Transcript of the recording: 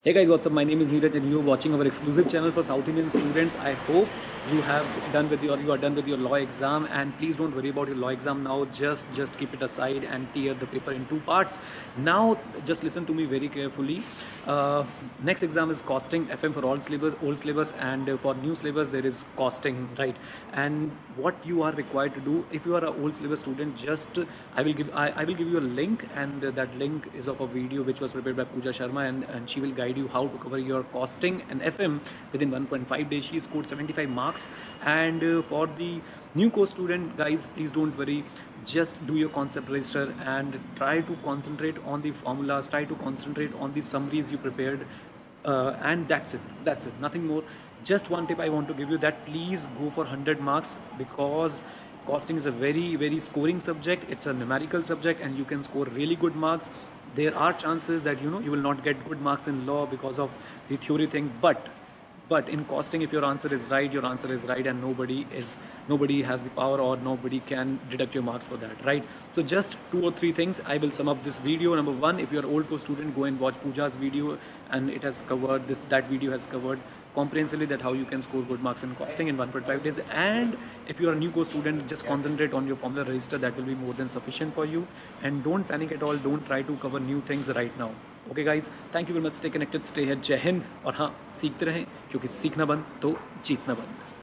Hey guys, what's up? My name is Neeraj and you're watching our exclusive channel for South Indian students. I hope you are done with your law exam, and please don't worry about your law exam now. Just keep it aside and tear the paper in two parts. Now just listen to me very carefully. Next exam is costing FM for all syllabus, old syllabus, and for new syllabus there is costing, right? And what you are required to do if you are an old syllabus student, just I will give you a link, and that link is of a video which was prepared by Pooja Sharma, and she will guide you how to cover your costing and FM within 1.5 days. She scored 75 marks. And for the new course student, guys, please don't worry. Just do your concept register and try to concentrate on the formulas. Try to concentrate on the summaries you prepared. And that's it, nothing more. Just one tip I want to give you, that please go for 100 marks, because costing is a very scoring subject. It's a numerical subject and you can score really good marks. There are chances that you will not get good marks in law because of the theory thing, but in costing, if your answer is right, your answer is right, and nobody has the power, or nobody can deduct your marks for that, right? So just two or three things I will sum up this video. Number one, if you're old course student, go and watch Pooja's video, and it has covered that video has covered comprehensively that how you can score good marks in costing in 1.5 days. And if you are a new course student, just concentrate on your formula register. That will be more than sufficient for you, and don't panic at all. Don't try to cover new things right now. Okay guys, thank you very much. Stay connected, stay है. जय हिंद. और हाँ, सीखते रहें, क्योंकि सीखना बंद तो जीतना बंद.